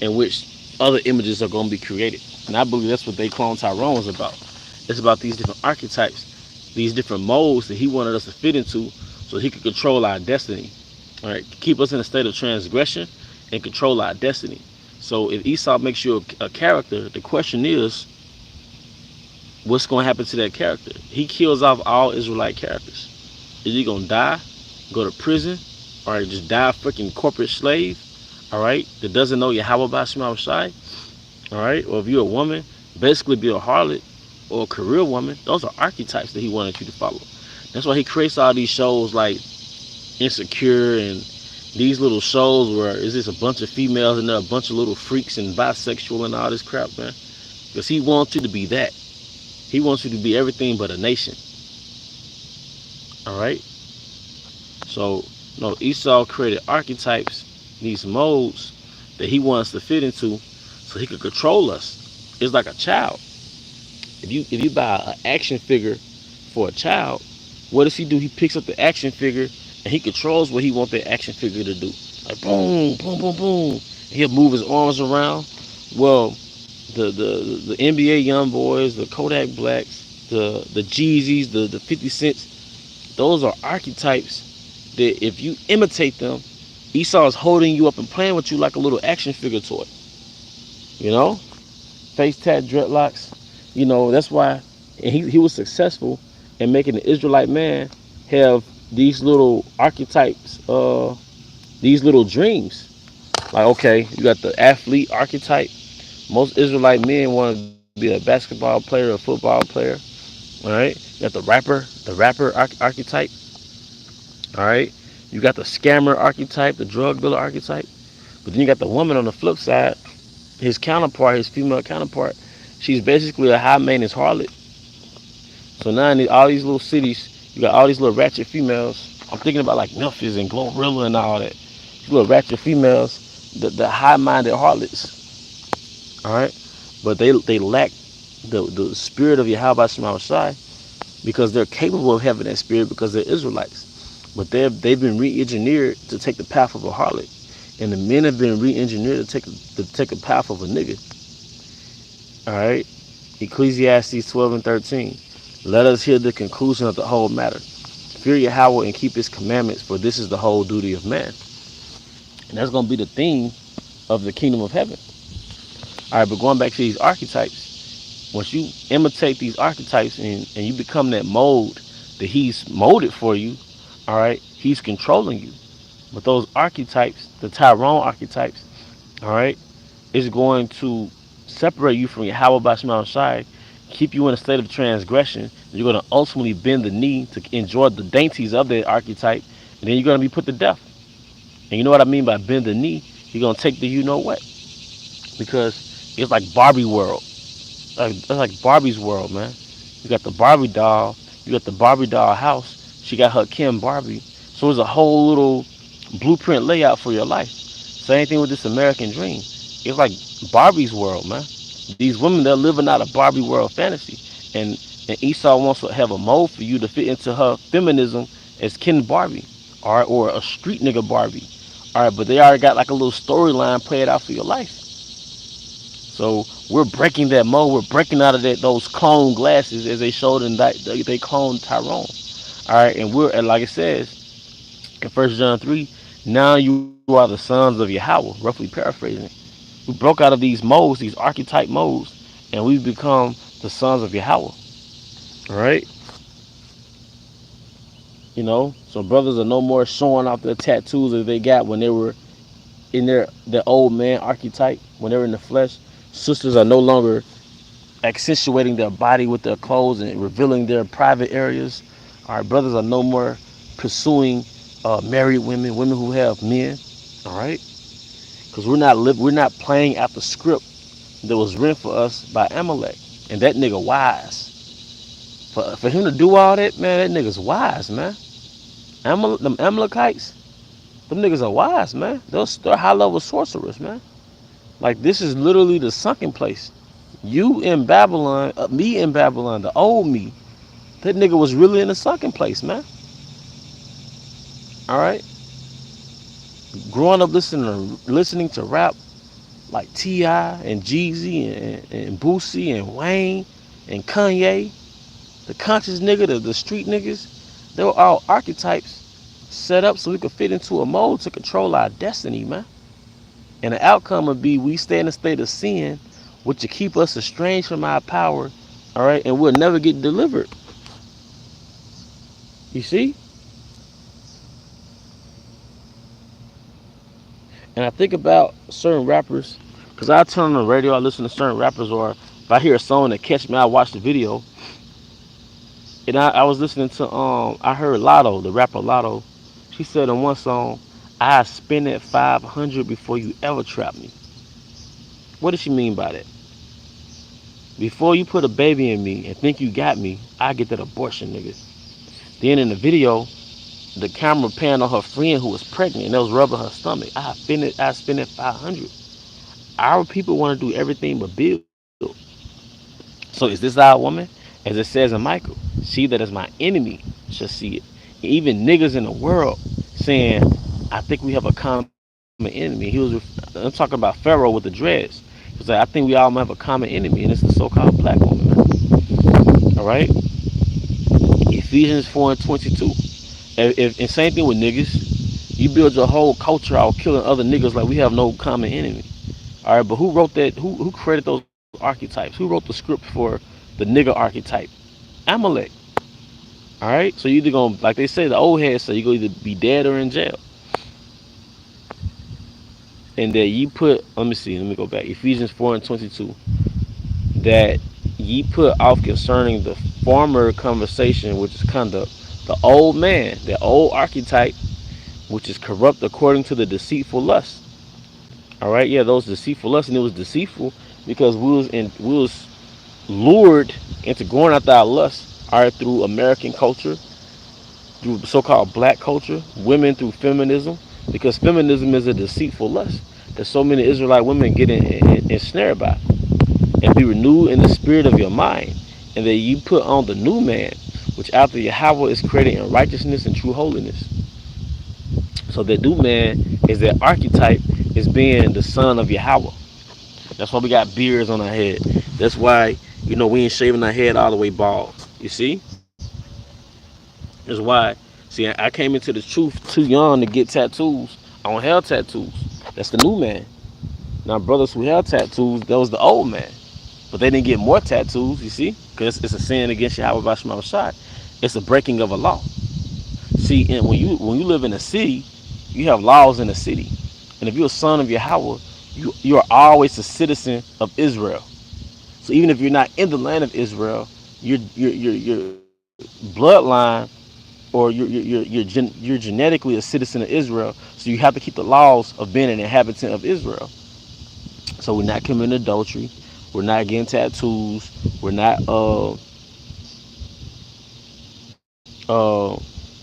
in which other images are going to be created. And I believe that's what they clone Tyrone was about. It's about these different archetypes, these different molds that he wanted us to fit into so he could control our destiny. All right, keep us in a state of transgression and control our destiny. So if Esau makes you a character, the question is, what's going to happen to that character? He kills off all Israelite characters. Is he going to die, go to prison, or just die a freaking corporate slave? All right, that doesn't know Yahweh Bashma Shai. All right, or if you're a woman, basically be a harlot or a career woman. Those are archetypes that he wanted you to follow. That's why he creates all these shows like Insecure and these little shows where it's just a bunch of females and they're a bunch of little freaks and bisexual and all this crap, man. Because he wants you to be that. He wants you to be everything but a nation. All right. So, no, Esau created archetypes, these modes that he wants to fit into, so he could control us. It's like a child. If you buy an action figure for a child, what does he do? He picks up the action figure and he controls what he wants the action figure to do. Like boom, boom, boom, boom. He'll move his arms around. Well, the NBA young boys, the Kodak Blacks, the Jeezys, the 50 Cents, those are archetypes that if you imitate them, Esau is holding you up and playing with you like a little action figure toy. Face tat, dreadlocks. That's why he was successful in making the Israelite man have these little archetypes, these little dreams. Like, okay, you got the athlete archetype. Most Israelite men want to be a basketball player, a football player. All right, you got the rapper archetype. All right, you got the scammer archetype, the drug dealer archetype. But then you got the woman on the flip side, his counterpart, his female counterpart. She's basically a high maintenance harlot. So now in all these little cities, you got all these little ratchet females. I'm thinking about like Memphis and Glorilla and all that. These little ratchet females, the high-minded harlots. All right, but they lack the spirit of Yahweh Shema Shai because they're capable of having that spirit because they're Israelites. But they've been re-engineered to take the path of a harlot, and the men have been re-engineered to take a path of a nigga. All right, Ecclesiastes 12:13. Let us hear the conclusion of the whole matter. Fear Yahweh and keep his commandments, for this is the whole duty of man. And that's going to be the theme of the kingdom of heaven. All right, but going back to these archetypes, once you imitate these archetypes and you become that mold that he's molded for you, all right, he's controlling you. But those archetypes, the Tyrone archetypes, all right, is going to separate you from Yahweh Bashma Shai, keep you in a state of transgression. You're going to ultimately bend the knee to enjoy the dainties of that archetype, and then you're going to be put to death. And you know what I mean by bend the knee? You're gonna take the you know what? Because it's like Barbie world. It's like Barbie's world, man. You got the Barbie doll. You got the Barbie doll house. She got her Ken Barbie. So it's a whole little blueprint layout for your life. Same thing with this American dream. It's like Barbie's world, man. These women, they're living out a Barbie world fantasy. And and Esau wants to have a mold for you to fit into her feminism as Ken Barbie. All right, or a street nigga Barbie. All right, but they already got like a little storyline played out for your life. So we're breaking that mold. We're breaking out of those clone glasses as they showed in that they cloned Tyrone. All right, and we're and like it says in First John 3, now you are the sons of Yahweh. Roughly paraphrasing it. We broke out of these molds, these archetype molds, and we've become the sons of Yahweh. All right, so brothers are no more showing off their tattoos that they got when they were in their old man archetype, when they were in the flesh. Sisters are no longer accentuating their body with their clothes and revealing their private areas. Our brothers are no more pursuing married women, women who have men. All right, because we're not playing out the script that was written for us by Amalek, and that nigga wise. For him to do all that, man, that nigga's wise, man. Them Amalekites, them niggas are wise, man. They're high level sorcerers, man. Like this is literally the sunken place. You in Babylon, me in Babylon, the old me. That nigga was really in the sunken place, man. All right. Growing up listening to rap like T.I. and Jeezy and Boosie and Wayne and Kanye, the conscious nigga, the street niggas, they were all archetypes set up so we could fit into a mold to control our destiny, man. And the outcome would be we stay in a state of sin, which will keep us estranged from our power, all right, and we'll never get delivered. You see? And I think about certain rappers, because I turn on the radio, I listen to certain rappers, or if I hear a song that catch me, I watch the video. And I was listening to, I heard Lotto, the rapper Lotto. She said in one song, I spend at 500 before you ever trap me. What does she mean by that? Before you put a baby in me and think you got me, I get that abortion, nigga. Then in the video, the camera panned on her friend who was pregnant and that was rubbing her stomach. I spend it 500. Our people want to do everything but build. So is this our woman? As it says in Michael, she that is my enemy shall see it. Even niggas in the world saying, I think we have a common enemy. I'm talking about Pharaoh with the dreads. He was like, I think we all have a common enemy, and it's the so-called black woman, man. All right? Ephesians 4:22. And same thing with niggas. You build your whole culture out killing other niggas like we have no common enemy. All right, but who wrote that? Who created those archetypes? Who wrote the script for the nigga archetype? Amalek. All right, so you either gonna, like they say, the old heads say, you gonna either be dead or in jail. And that you put, let me go back. Ephesians 4:22. That ye put off concerning the former conversation, which is conduct, the old man, the old archetype, which is corrupt according to the deceitful lust. All right, yeah, those deceitful lusts, and it was deceitful because we was lured into going after our lust, all right, through American culture, through so-called black culture, women through feminism, because feminism is a deceitful lust that so many Israelite women get ensnared by. And be renewed in the spirit of your mind, and that you put on the new man, which after Yahweh is created in righteousness and true holiness. So that new man is that archetype is being the son of Yahweh. That's why we got beards on our head. That's why, we ain't shaving our head all the way bald. You see? That's why. See, I came into the truth too young to get tattoos. I don't have tattoos. That's the new man. Now, brothers who have tattoos, that was the old man. But they didn't get more tattoos, you see? Because it's a sin against Yahweh Bashma Shai. It's a breaking of a law. See, and when you live in a city, you have laws in the city. And if you're a son of Yahweh, you are always a citizen of Israel. So even if you're not in the land of Israel, your bloodline or you're genetically a citizen of Israel, so you have to keep the laws of being an inhabitant of Israel. So we're not committing adultery, we're not getting tattoos, we're not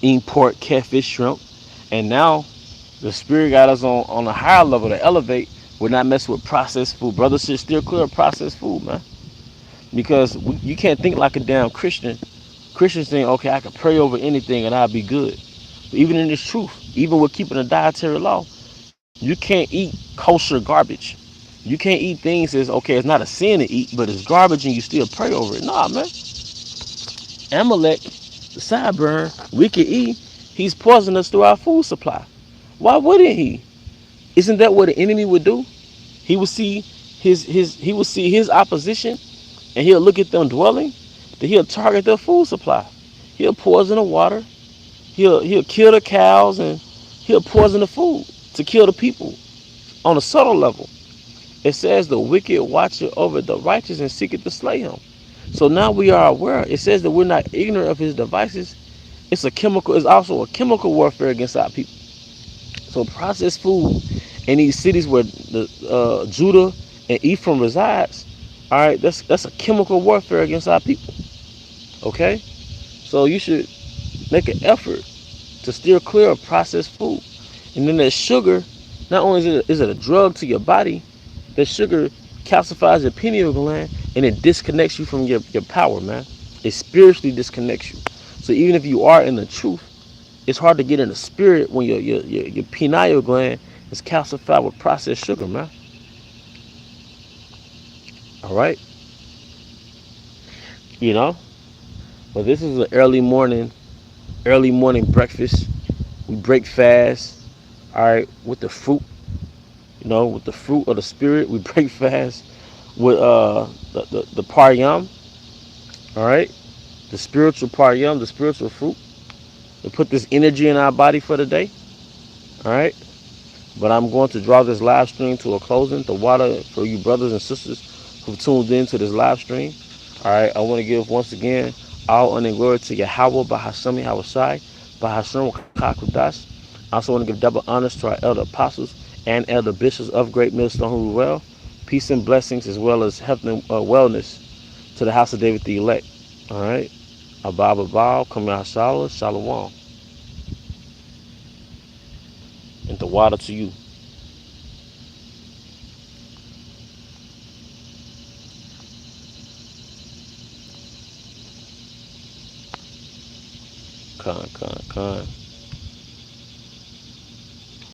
eating pork, catfish, shrimp, and now the spirit got us on a higher level to elevate. We're not messing with processed food. Brothers should steer clear of processed food, man, because you can't think like a damn Christian. Christians think, okay, I can pray over anything and I'll be good. But even in this truth, even with keeping a dietary law, you can't eat kosher garbage. You can't eat things as, okay, it's not a sin to eat, but it's garbage and you still pray over it. Nah, man. Amalek, the sideburn, wicked E, he's poisoning us through our food supply. Why wouldn't he? Isn't that what the enemy would do? He would see his opposition, and he'll look at them dwelling, then he'll target their food supply. He'll poison the water, he'll kill the cows, and he'll poison the food to kill the people on a subtle level. It says the wicked watcheth over the righteous and seeketh to slay him. So now we are aware. It says that we're not ignorant of his devices. It's also a chemical warfare against our people. So processed food in these cities where the Judah and Ephraim resides, all right, that's a chemical warfare against our people. Okay, so you should make an effort to steer clear of processed food. And then that sugar, not only is it a drug to your body, that sugar calcifies your pineal gland and it disconnects you from your power, man. It spiritually disconnects you. So even if you are in the truth, it's hard to get in the spirit when your pineal gland is calcified with processed sugar, man. All right, you know. But this is an early morning breakfast. We break fast, all right, with the fruit, with the fruit of the spirit. We break fast with the paryam, all right, the spiritual paryam, the spiritual fruit. We put this energy in our body for the day, all right. But I'm going to draw this live stream to a closing. The water for you brothers and sisters who tuned in to this live stream. All right, I want to give once again all honor and glory to Yahweh, Bahashemi Hawashai, Bahashem Kakudas. I also want to give double honors to our elder apostles and elder bishops of Great Millstone who rule well. Peace and blessings as well as health and wellness to the house of David the elect. All right, Abba Abba, Kamah Shalom, and the water to you. Khan.